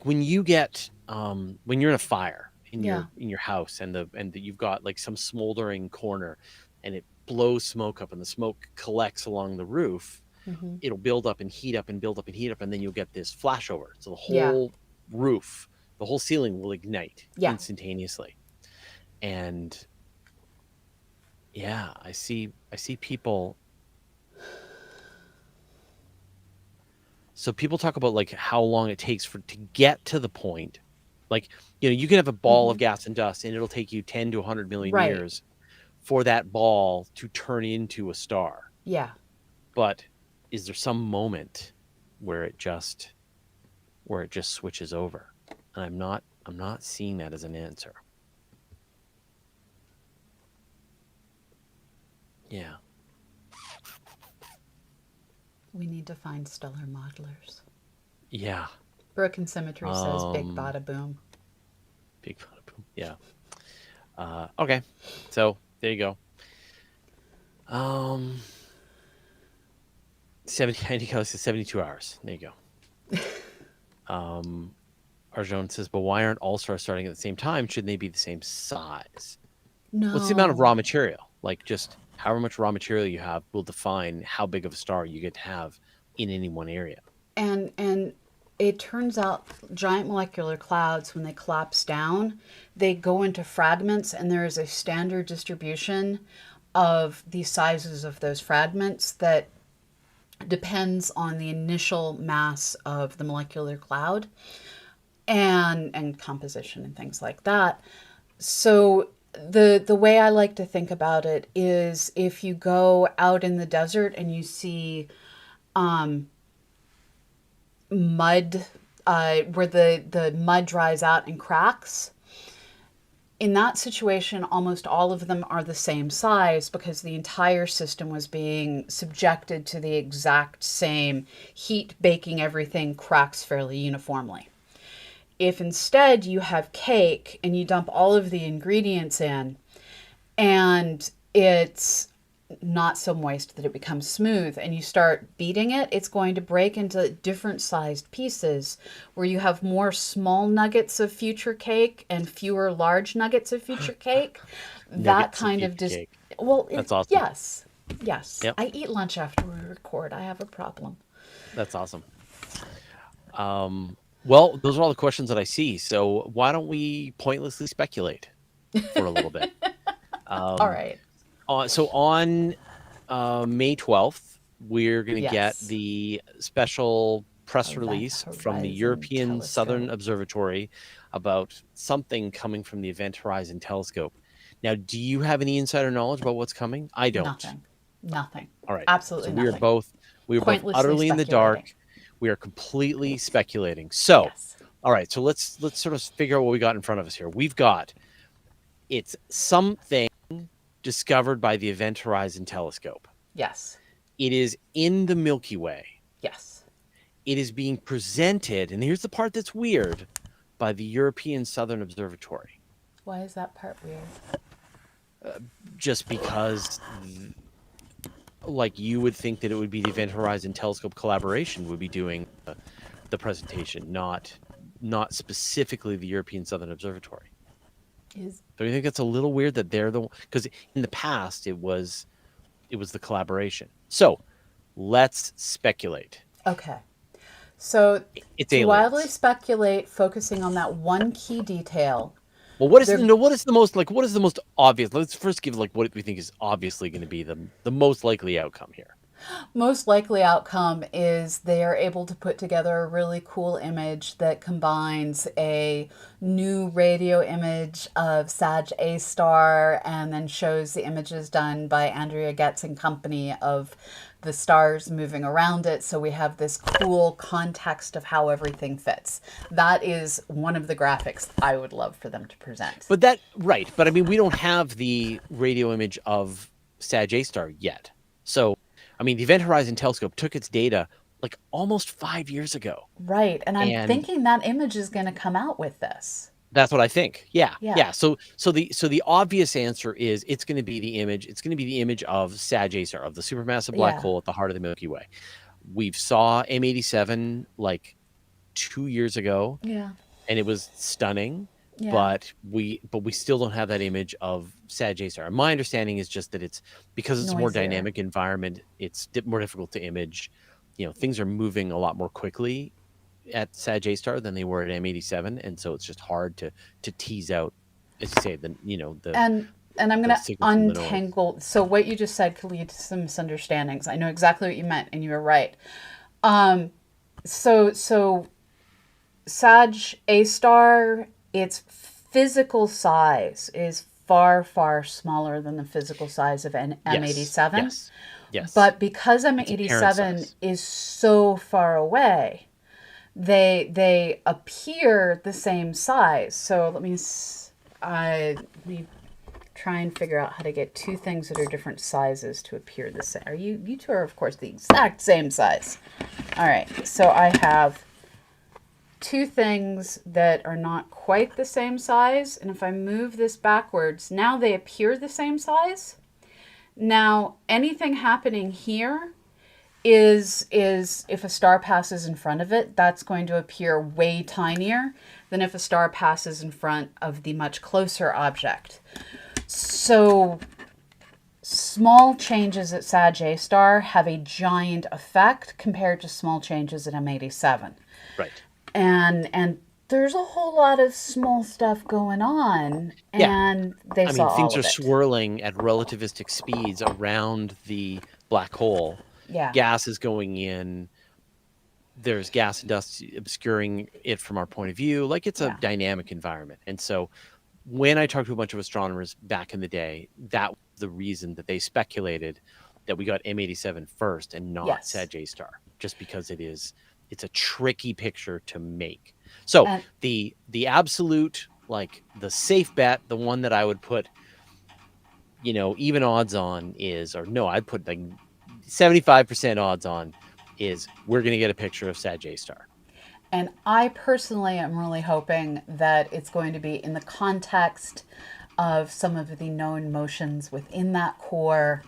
when you get when you're in a fire Yeah. in your house, and you've got like some smoldering corner, and it blows smoke up and the smoke collects along the roof, Hmm. it'll build up and heat up and build up and heat up, and then you'll get this flashover. So the Yeah. whole roof, the whole ceiling will ignite Yeah. instantaneously. And yeah, I see people. So people talk about like how long it takes for to get to the point. Like, you can have a ball Hmm. of gas and dust, and it'll take you 10 to 100 million Right. years for that ball to turn into a star. Yeah. But is there some moment where it just switches over? And I'm not seeing that as an answer. Yeah. We need to find stellar modelers. Yeah. Broken Symmetry says big Um bada boom. big boom. Yeah. Okay. So there you go. Um 70 Andy 72 hours. There you go. Arjun says, but why aren't all stars starting at the same time? Shouldn't they be the same size? What's the amount of raw No. material? Like, just however much raw material you have will define how big of a star you get to have in any one area. And it turns out giant molecular clouds, when they collapse down, they go into fragments, and there is a standard distribution of the sizes of those fragments that depends on the initial mass of the molecular cloud and composition and things like that. So the way I like to think about it is, if you go out in the desert and you see mud, where the mud dries out and cracks, in that situation, almost all of them are the same size because the entire system was being subjected to the exact same heat, baking everything cracks fairly uniformly. If instead you have cake and you dump all of the ingredients in, and it's not so moist that it becomes smooth, and you start beating it, it's going to break into different sized pieces where you have more small nuggets of future cake and fewer large nuggets of future cake. That Nuggets of kind of future just, cake. well, That's awesome. yes, yes. Yep. I eat lunch after we record. I have a problem. That's awesome. Well, those are all the questions that I see. So why don't we pointlessly speculate for a little bit? All right. So on May 12th, we're going to get Yes. the special press Event release from the Horizon European Southern Telescope. Observatory about something coming from the Event Horizon Telescope. Now, do you have any insider knowledge about what's coming? I don't. Nothing. Nothing. All right. So Absolutely nothing. we are both Pointlessly utterly in the speculating. dark. We are completely speculating. So, Yes. all right. So let's sort of figure out what we got in front of us here. We've got, it's something discovered by the Event Horizon Telescope. Yes. It is in the Milky Way. Yes. It is being presented, and here's the part that's weird, by the European Southern Observatory. Why is that part weird? Just because, like, you would think that it would be the Event Horizon Telescope collaboration would be doing the presentation, not not specifically the European Southern Observatory. Is Don't you think that's a little weird that they're the, because in the past it was the collaboration. So let's speculate. okay. So It's to wildly aliens. speculate, focusing on that one key detail. Well, what is They're what is the most obvious? Let's first give like what we think is obviously going to be the most likely outcome here. most likely outcome is they are able to put together a really cool image that combines a new radio image of Sag A star and then shows the images done by Andrea Getz and company of the stars moving around it. So we have this cool context of how everything fits. That is one of the graphics I would love for them to present. But but I mean, we don't have the radio image of Sag A star yet. So, I mean, the Event Horizon Telescope took its data like almost 5 years ago. Right. And I'm And thinking that image is going to come out with this. that's what I think. Yeah. Yeah. Yeah. So the obvious answer is it's going to be the image. It's going to be the image of Sag A star, of the supermassive black Yeah. hole at the heart of the Milky Way. We've saw M87 like 2 years ago, Yeah. and it was stunning. Yeah. But we still don't have that image of Sag A star. My understanding is just that it's because it's a more Noisier. dynamic environment. It's more difficult to image. You know, things are moving a lot more quickly at Sag A star than they were at M87, and so it's just hard to tease out, as you say, the And I'm going to signal from the noise. untangle. So what you just said could lead to some misunderstandings. I know exactly what you meant, and you were right. So Sag A star, its physical size is far, far smaller than the physical size of M87. Yes. But because apparent M87 size. is so far away, they appear the same size. So let me try and figure out how to get two things that are different sizes to appear the same. You two are, of course, the exact same size. All right, so I have two things that are not quite the same size, and if I move this backwards, now they appear the same size. Now, anything happening here is if a star passes in front of it, that's going to appear way tinier than if a star passes in front of the much closer object. So small changes at Sag A star have a giant effect compared to small changes at M87. Right. And there's a whole lot of small stuff going on, and they saw all things of are it. swirling at relativistic speeds around the black hole. Yeah. Gas is going in. There's gas and dust obscuring it from our point of view. Like, it's a dynamic environment. And so when I talked to a bunch of astronomers back in the day, that was the reason that they speculated that we got M87 first and not Sag A star, just because it's a tricky picture to make. So the absolute, like, the safe bet, the one that I would put, even odds on is, or no, I'd put like 75% odds on is we're going to get a picture of Sag A star. And I personally am really hoping that it's going to be in the context of some of the known motions within that core,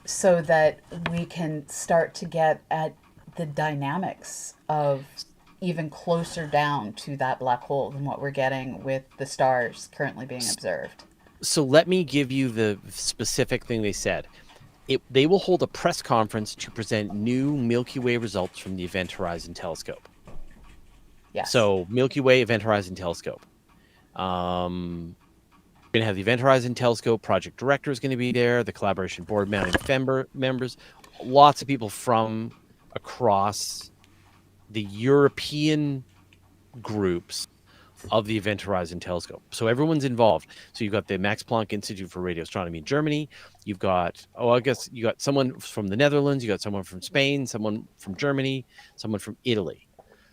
so that we can start to get at the dynamics of even closer down to that black hole than what we're getting with the stars currently being observed. So let me give you the specific thing they said. They will hold a press conference to present new Milky Way results from the Event Horizon Telescope. Yes. So Milky Way Event Horizon Telescope. We're going to have the Event Horizon Telescope project director is going to be there. The collaboration board members, lots of people from across the European groups of the Event Horizon Telescope. So everyone's involved. So you've got the Max Planck Institute for Radio Astronomy in Germany. You've got, you got someone from the Netherlands. You got someone from Spain, someone from Germany, someone from Italy.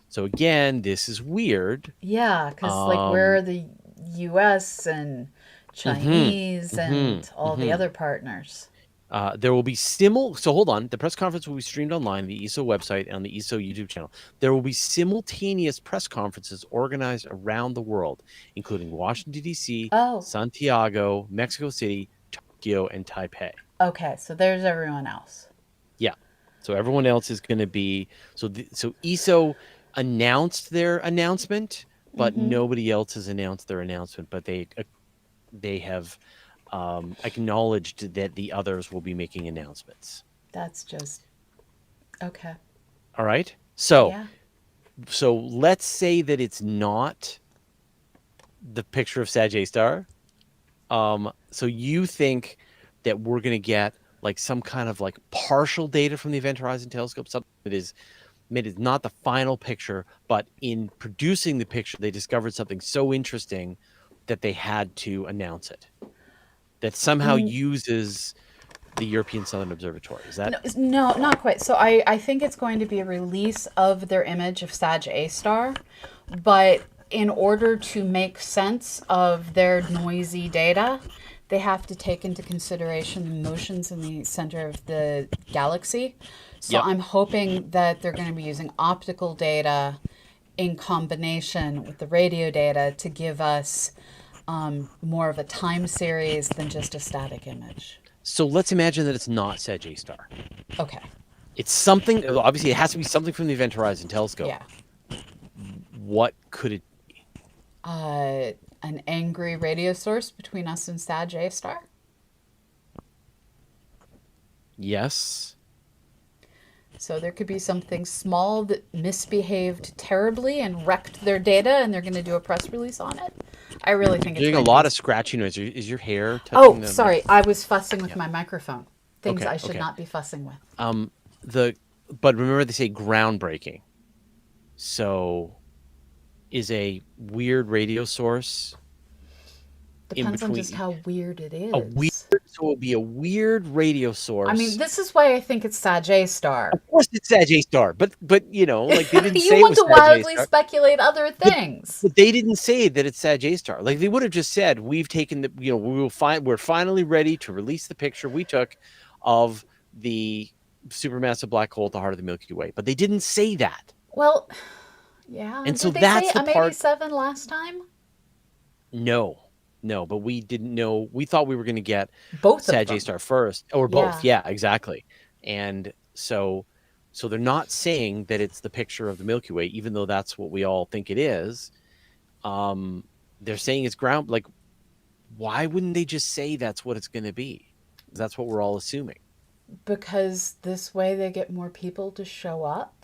So again, this is weird. Yeah, because like we're the U.S. and Chinese and all the other partners. There will be so hold on. The press conference will be streamed online, the ESO website, and the ESO YouTube channel. There will be simultaneous press conferences organized around the world, including Washington, D.C., Santiago, Mexico City, Tokyo, and Taipei. Okay, so there's everyone else. Yeah. So everyone else is going to be... So ESO announced their announcement but nobody else has announced their announcement. But they have acknowledged that the others will be making announcements. That's just okay. All right. So Yeah. let's say that it's not the picture of Sag Star. So you think that we're going to get like some kind of like partial data from the Event Horizon Telescope, something that is not the final picture, but in producing the picture, they discovered something so interesting that they had to announce it. That somehow uses the European Southern Observatory. Is that? No, not quite. So I think it's going to be a release of their image of Sag A star, but in order to make sense of their noisy data, they have to take into consideration the motions in the center of the galaxy. So Yep. I'm hoping that they're going to be using optical data in combination with the radio data to give us more of a time series than just a static image. So let's imagine that it's not Sag Star. Okay. It's something. Obviously, it has to be something from the Event Horizon Telescope. Yeah. What could it? An angry radio source between us and Sag A star. Yes. So there could be something small that misbehaved terribly and wrecked their data, and they're going to do a press release on it. I really think You're it's doing a going lot to of scratchy noise. Is your hair touching Oh, the? sorry. I was fussing with my microphone. Things Okay, I should okay. not be fussing with. But remember they say groundbreaking. So, is a weird radio source Depends on between- just how weird it is. so it'll be a weird radio source. I mean, this is why I think it's Sag A star. of course it's Sag Star, but you know, like they didn't You say it want was to Sag wildly Star. speculate other things. But they didn't say that it's Sag Star. Like they would have just said, "We've taken the, we're finally ready to release the picture we took of the supermassive black hole at the heart of the Milky Way." But they didn't say that. Well, yeah. And so Did they that's say the part- M87 last time? No, but we didn't know. We thought we were going to get Both of Sag them. Star first, or both. Yeah. Yeah, exactly. And so they're not saying that it's the picture of the Milky Way, even though that's what we all think it is. They're saying it's ground. Like, why wouldn't they just say that's what it's going to be? That's what we're all assuming. Because this way they get more people to show up.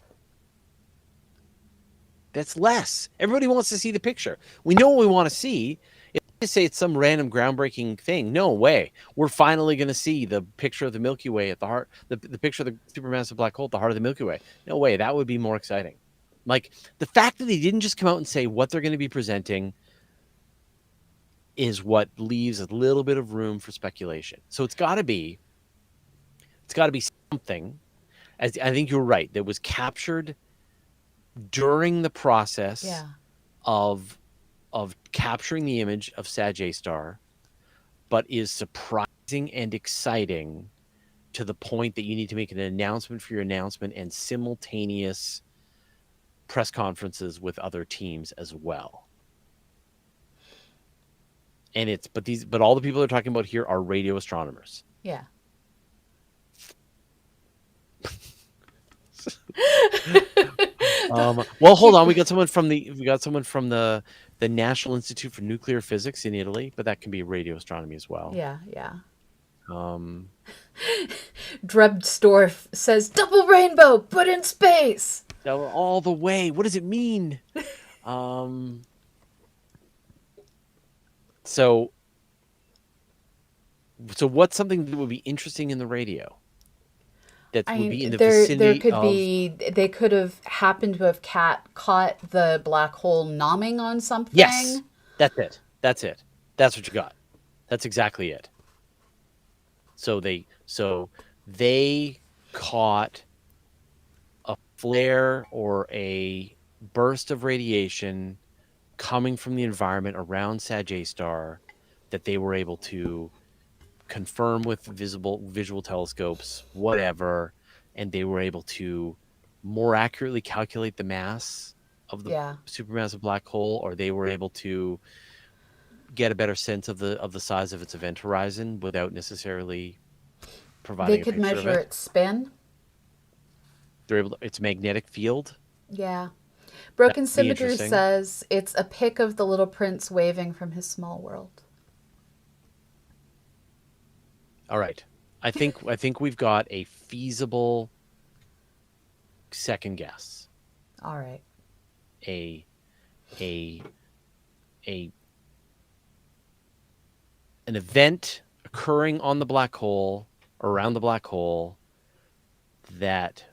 That's less. Everybody wants to see the picture. We know what we want to see. If they say it's some random groundbreaking thing, no way. We're finally going to see the picture of the Milky Way at the heart, the picture of the supermassive black hole at the heart of the Milky Way. No way. That would be more exciting. Like the fact that they didn't just come out and say what they're going to be presenting is what leaves a little bit of room for speculation. So it's got to be something. As I think you're right, that was captured during the process Yeah. of capturing the image of Sag Star, but is surprising and exciting to the point that you need to make an announcement for your announcement and simultaneous press conferences with other teams as well. And but all the people they're talking about here are radio astronomers. Yeah. Well, hold on. We got someone from the National Institute for Nuclear Physics in Italy, but that can be radio astronomy as well. Yeah, yeah. Um, Drebsdorf says double rainbow, but in space. all the way. What does it mean? So what's something that would be interesting in the radio? That would be in the vicinity there could of... be, they could have happened to have caught the black hole nomming on something. Yes, that's it. That's what you got. That's exactly it. So they caught a flare or a burst of radiation coming from the environment around Sag Star that they were able to confirm with visual telescopes, whatever, and they were able to more accurately calculate the mass of the supermassive black hole, or they were able to get a better sense of the size of its event horizon without necessarily providing They could a picture measure of it. its spin. They're able to, its magnetic field. Yeah. Broken That'd be Symmetry interesting. says it's a pic of the little prince waving from his small world. All right. I think we've got a feasible second guess. All right. A a a an event occurring on the black hole, around the black hole, that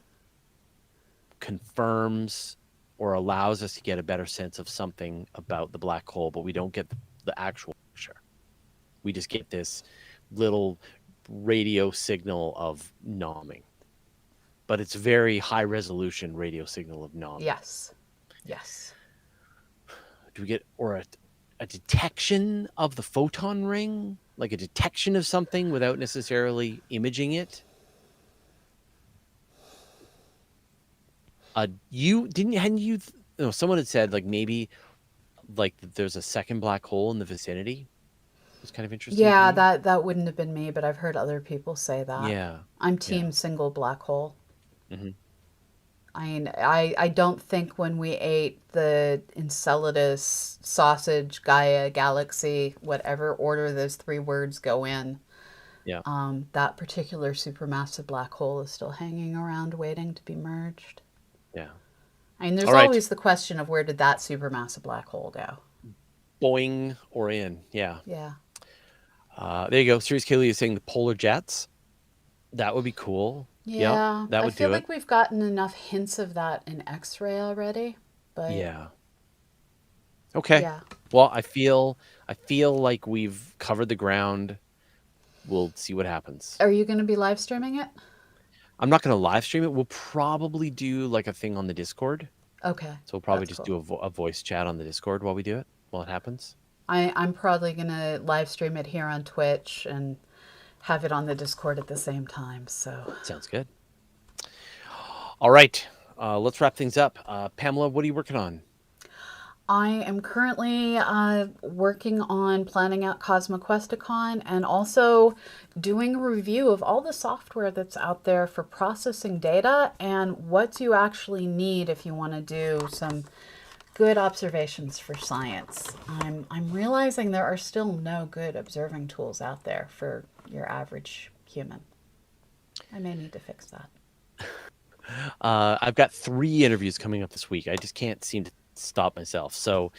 confirms or allows us to get a better sense of something about the black hole, but we don't get the actual picture. We just get this little radio signal of nomming, but it's very high resolution radio signal of nomming. Yes. Yes. Do we get a detection of the photon ring, like a detection of something without necessarily imaging it? No, someone had said like maybe like there's a second black hole in the vicinity. It was kind of interesting to Yeah, me. that wouldn't have been me, but I've heard other people say that. Yeah, I'm yeah. team single black hole. Hmm. I mean, I don't think when we ate the Enceladus sausage Gaia galaxy, whatever order those three words go in, Yeah, that particular supermassive black hole is still hanging around waiting to be merged. yeah. I mean, there's All right, always the question of where did that supermassive black hole go? Boeing or in. Yeah. Yeah. There you go. Sirius Kaylee is saying the polar jets. That would be cool. Yep, Yeah, that I would feel do it. like we've gotten enough hints of that in X-ray already, but Yeah. Okay. yeah. Well, I feel like we've covered the ground. We'll see what happens. Are you going to be live streaming it? I'm not going to live stream it. We'll probably do like a thing on the Discord. Okay, So we'll probably that's just cool. do a voice chat on the Discord while we do it, while it happens. I'm probably going to live stream it here on Twitch and have it on the Discord at the same time. So Sounds good. All right. Let's wrap things up. Pamela, what are you working on? I am currently working on planning out CosmoQuesticon and also doing a review of all the software that's out there for processing data and what you actually need if you want to do some good observations for science. I'm realizing there are still no good observing tools out there for your average human. I may need to fix that. I've got 3 interviews coming up this week. I just can't seem to stop myself. So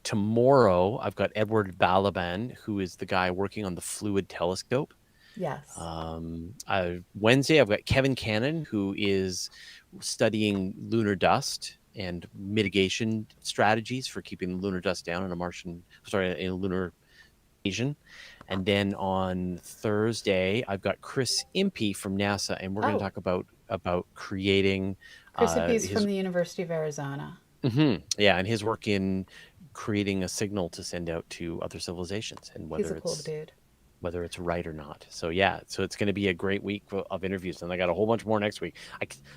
tomorrow, I've got Edward Balaban, who is the guy working on the Fluid Telescope. Yes. Wednesday, I've got Kevin Cannon, who is studying lunar dust and mitigation strategies for keeping lunar dust down in a lunar Asian. And then on Thursday, I've got Chris Impey from NASA, and we're going to Oh, talk about creating Chris Hippie's his from the University of Arizona. yeah, and his work in creating a signal to send out to other civilizations, and He's a cool dude. whether it's right or not. So yeah, so it's going to be a great week of interviews, and I got a whole bunch more next week.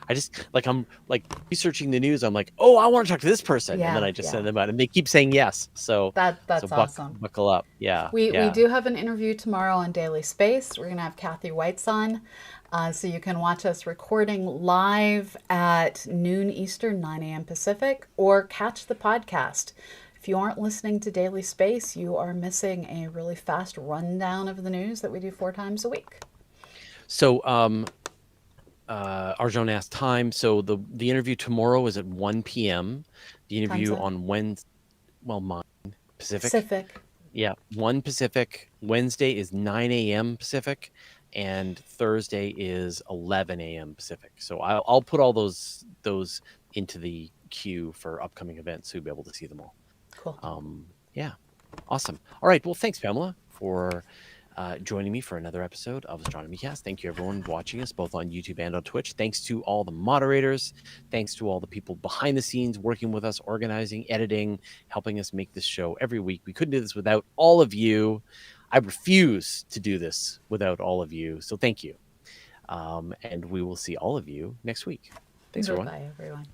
I just like I'm like researching the news. I'm like, oh, I want to talk to this person, and then Yeah, I just yeah. send them out, and they keep saying yes. So That's awesome. buckle up. Yeah, We yeah. do have an interview tomorrow on Daily Space. We're going to have Kathy Whites on. So you can watch us recording live at noon Eastern, 9 a.m. Pacific, or catch the podcast. If you aren't listening to Daily Space, you are missing a really fast rundown of the news that we do 4 times a week. So Arjun asked time. So the interview tomorrow is at 1 p.m. The Time's interview up. on Wednesday, well, mine Pacific. Pacific. Yeah, 1 Pacific. Wednesday is 9 a.m. Pacific, and Thursday is 11 a.m. Pacific. So I'll put all those into the queue for upcoming events, so you'll be able to see them all. Cool. Yeah, awesome. All right, well, thanks, Pamela, for joining me for another episode of Astronomy Cast. Thank you, everyone watching us both on YouTube and on Twitch. Thanks to all the moderators. Thanks to all the people behind the scenes working with us, organizing, editing, helping us make this show every week. We couldn't do this without all of you. I refuse to do this without all of you. So thank you. And we will see all of you next week. Thanks, everyone. Bye, everyone.